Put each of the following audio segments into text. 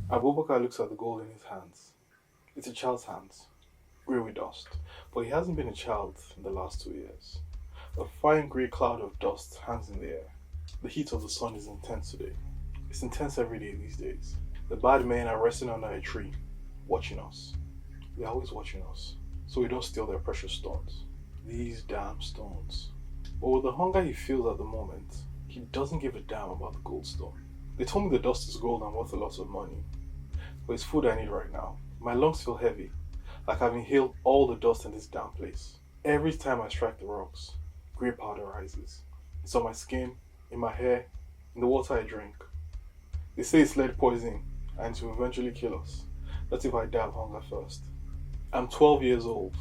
Abubakar looks at the gold in his hands. It's a child's hands, grey with dust, but he hasn't been a child in the last 2 years. A fine grey cloud of dust hangs in the air. The heat of the sun is intense today. It's intense every day these days. The bad men are resting under a tree, watching us. They're always watching us, so we don't steal their precious stones. These damn stones. But with the hunger he feels at the moment, he doesn't give a damn about the gold stone. They told me the dust is gold and worth a lot of money, but it's food I need right now. My lungs feel heavy, like I've inhaled all the dust in this damn place. Every time I strike the rocks, grey powder rises. It's on my skin, in my hair, in the water I drink. They say it's lead poisoning and it will eventually kill us. That's if I die of hunger first. I'm 12 years old,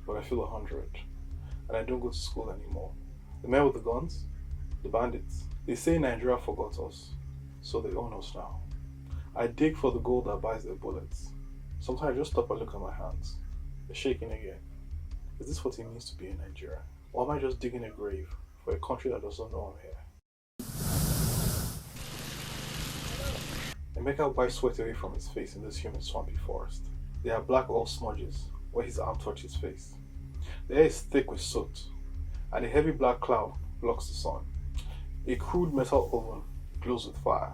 but I feel 100, and I don't go to school anymore. The men with the guns, the bandits, they say Nigeria forgot us, so they own us now. I dig for the gold that buys their bullets. Sometimes I just stop and look at my hands. They're shaking again. Is this what it means to be in Nigeria? Or am I just digging a grave for a country that doesn't know I'm here? Emeka wipes sweat away from his face in this humid swampy forest. There are black oil smudges where his arm touches his face. The air is thick with soot, and a heavy black cloud blocks the sun. A crude metal oven glows with fire.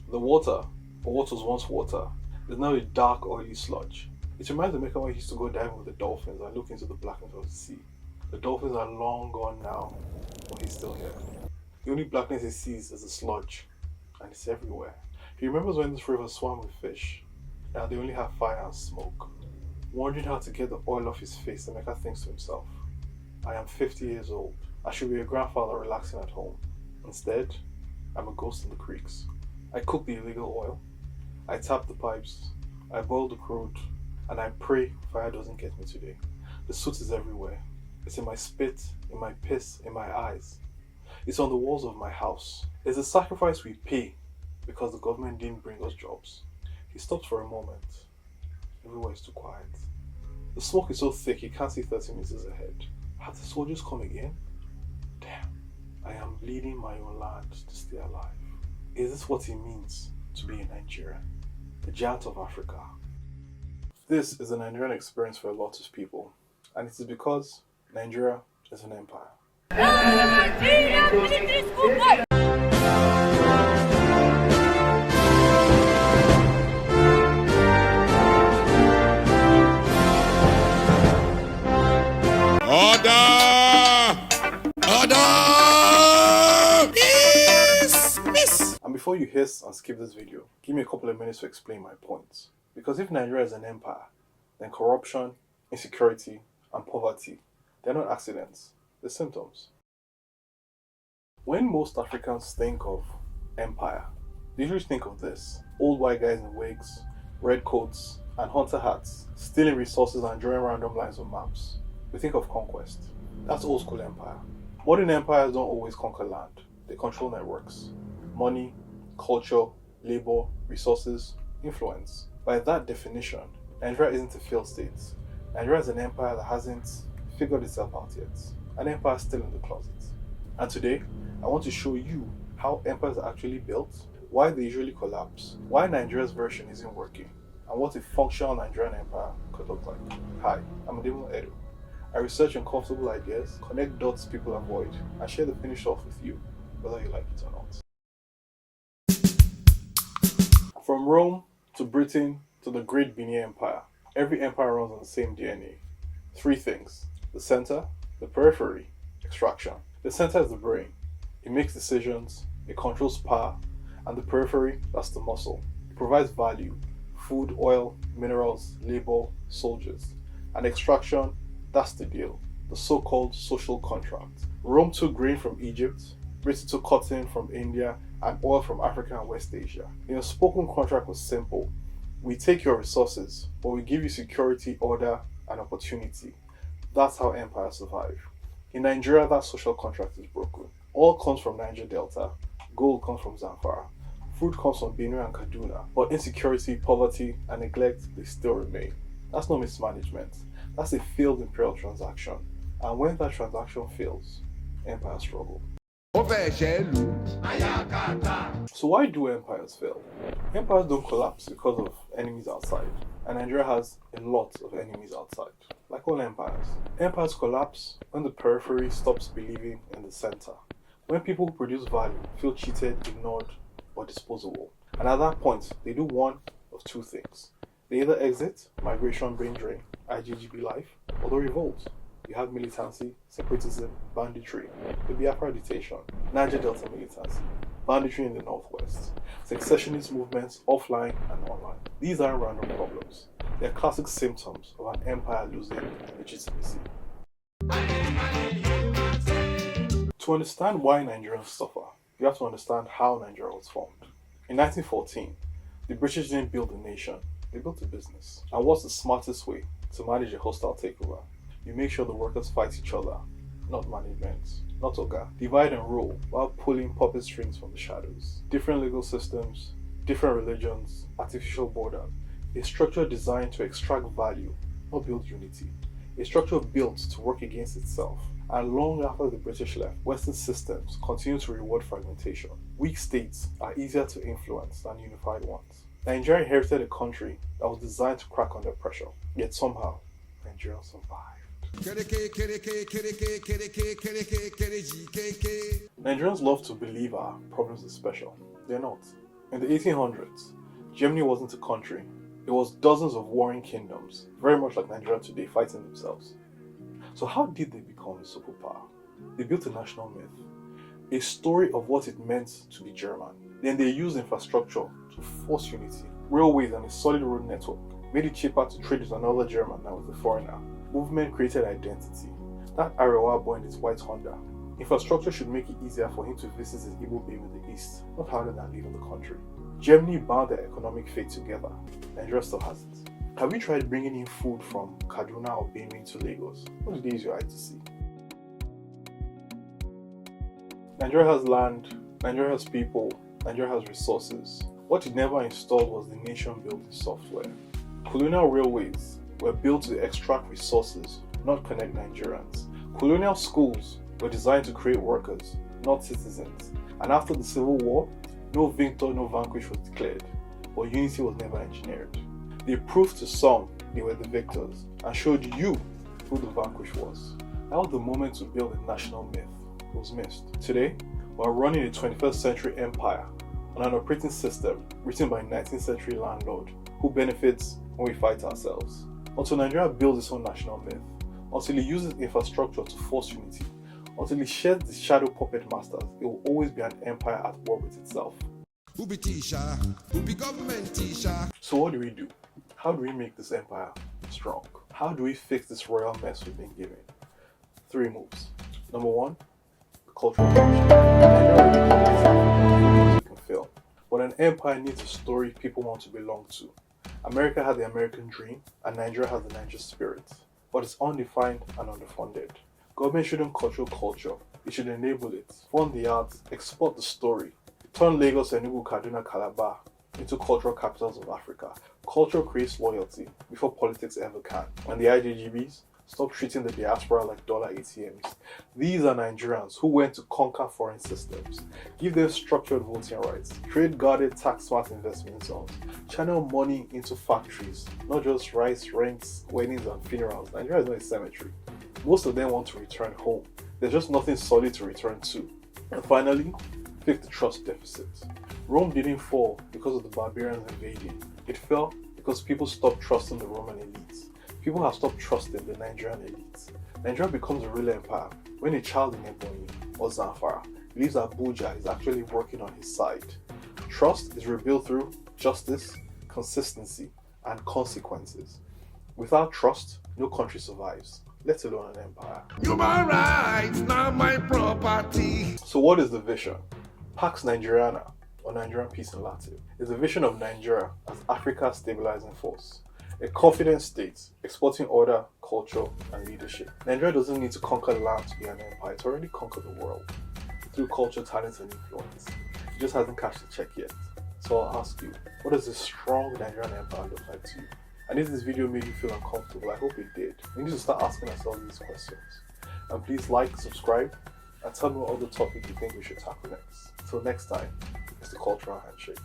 The water, or what was once water, is now a dark oily sludge. It reminds Emeka when he used to go diving with the dolphins and look into the blackness of the sea. The dolphins are long gone now, but he's still here. The only blackness he sees is the sludge, and it's everywhere. He remembers when this river swam with fish, and they only have fire and smoke. Wondering how to get the oil off his face, Emeka thinks to himself, I am 50 years old. I should be a grandfather relaxing at home. Instead, I'm a ghost in the creeks. I cook the illegal oil, I tap the pipes, I boil the crude, and I pray fire doesn't get me today. The soot is everywhere. It's in my spit, in my piss, in my eyes. It's on the walls of my house. It's a sacrifice we pay because the government didn't bring us jobs. He stops for a moment. Everywhere is too quiet. The smoke is so thick he can't see 30 meters ahead. Have the soldiers come again? Damn. I am bleeding my own land to stay alive. Is this what it means to be a Nigerian? The giant of Africa. This is a Nigerian experience for a lot of people, and it is because Nigeria is an empire. Order! Order! Dismiss! And before you hiss and skip this video, give me a couple of minutes to explain my points. Because if Nigeria is an empire, then corruption, insecurity, and poverty, they're not accidents, they're symptoms. When most Africans think of empire, they usually think of this: old white guys in wigs, red coats, and hunter hats, stealing resources and drawing random lines on maps. We think of conquest. That's old school empire. Modern empires don't always conquer land. They control networks, money, culture, labor, resources, influence. By that definition, Nigeria isn't a failed state. Nigeria is an empire that hasn't figured itself out yet. An empire still in the closet. And today, I want to show you how empires are actually built, why they usually collapse, why Nigeria's version isn't working, and what a functional Nigerian empire could look like. Hi, I'm Ademo Edu. I research uncomfortable ideas, connect dots people avoid, and share the finished off with you, whether you like it or not. From Rome to Britain to the Great Benin Empire, every empire runs on the same DNA. Three things: the center, the periphery, extraction. The center is the brain. It makes decisions, it controls power, and the periphery, that's the muscle. It provides value: food, oil, minerals, labor, soldiers. And extraction, that's the deal, the so-called social contract. Rome took grain from Egypt, Britain took cotton from India, and oil from Africa and West Asia. The unspoken contract was simple. We take your resources, but we give you security, order, and opportunity. That's how empires survive. In Nigeria, that social contract is broken. Oil comes from Niger Delta, gold comes from Zamfara, food comes from Benin and Kaduna, but insecurity, poverty, and neglect, they still remain. That's not mismanagement. That's a failed imperial transaction. And when that transaction fails, empires struggle. So why do empires fail? Empires don't collapse because of enemies outside, and Nigeria has a lot of enemies outside, like all empires. Empires collapse when the periphery stops believing in the center, when people who produce value feel cheated, ignored, or disposable. And at that point, they do one of two things. They either exit, migration, brain drain, IGGB life, or they revolt. You have militancy, separatism, banditry, the Biafra dictation, Niger Delta militancy, banditry in the northwest, secessionist movements offline and online. These aren't random problems. They're classic symptoms of an empire losing legitimacy. To understand why Nigerians suffer, you have to understand how Nigeria was formed. In 1914, the British didn't build a nation, they built a business. And what's the smartest way to manage a hostile takeover? You make sure the workers fight each other, not management, not Oga. Divide and rule while pulling puppet strings from the shadows. Different legal systems, different religions, artificial borders. A structure designed to extract value, not build unity. A structure built to work against itself. And long after the British left, Western systems continue to reward fragmentation. Weak states are easier to influence than unified ones. Nigeria inherited a country that was designed to crack under pressure, yet somehow, Nigeria survived. Nigerians love to believe our problems are special. They're not. In the 1800s, Germany wasn't a country. It was dozens of warring kingdoms, very much like Nigeria today, fighting themselves. So how did they become a superpower? They built a national myth, a story of what it meant to be German. Then they used infrastructure to force unity. Railways and a solid road network made it cheaper to trade with another German than with a foreigner. Movement created identity. That Arewa boy in his white Honda. Infrastructure should make it easier for him to visit his Igbo babe in the east, not harder than leaving the country. Germany bound their economic fate together. Nigeria still hasn't. Have you tried bringing in food from Kaduna or Benin to Lagos? What did they use your eye to see? Nigeria has land, Nigeria has people, Nigeria has resources. What it never installed was the nation-building software. Colonial railways were built to extract resources, not connect Nigerians. Colonial schools were designed to create workers, not citizens. And after the Civil War, no victor, no vanquish was declared, but unity was never engineered. They proved to some they were the victors and showed you who the vanquished was. That was the moment to build a national myth. It was missed. Today, we're running a 21st century empire on an operating system written by a 19th century landlord who benefits when we fight ourselves. Until Nigeria builds its own national myth, until it uses infrastructure to force unity, until it sheds the shadow puppet masters, it will always be an empire at war with itself. Who be Tisha? Who be government Tisha? So what do we do? How do we make this empire strong? How do we fix this royal mess we've been given? 3 moves. Number 1, cultural function. Nigeria can fail. But an empire needs a story people want to belong to. America had the American dream, and Nigeria has the Niger spirit. But it's undefined and underfunded. Government shouldn't control culture. It should enable it. Fund the arts, export the story. Turn Lagos, Enugu, Kaduna, Calabar into cultural capitals of Africa. Culture creates loyalty before politics ever can. And the IJGBs, stop treating the diaspora like dollar ATMs. These are Nigerians who went to conquer foreign systems. Give them structured voting rights. Create guarded tax-smart investment zones. Channel money into factories, not just rice, rents, weddings, and funerals. Nigeria is not a cemetery. Most of them want to return home. There's just nothing solid to return to. And finally, fix the trust deficit. Rome didn't fall because of the barbarians invading. It fell because people stopped trusting the Roman elites. People have stopped trusting the Nigerian elites. Nigeria becomes a real empire when a child in Ebonyi or Zamfara believes that Abuja is actually working on his side. Trust is rebuilt through justice, consistency, and consequences. Without trust, no country survives, let alone an empire. Human rights, not my property. So what is the vision? Pax Nigeriana, or Nigerian Peace in Latin, is a vision of Nigeria as Africa's stabilizing force. A confident state, exporting order, culture, and leadership. Nigeria doesn't need to conquer land to be an empire, it's already conquered the world through culture, talent, and influence. It just hasn't cashed the check yet. So I'll ask you, what does a strong Nigerian empire look like to you? And if this video made you feel uncomfortable, I hope it did. We need to start asking ourselves these questions. And please like, subscribe, and tell me what other topic you think we should tackle next. Till next time, it's the cultural handshake.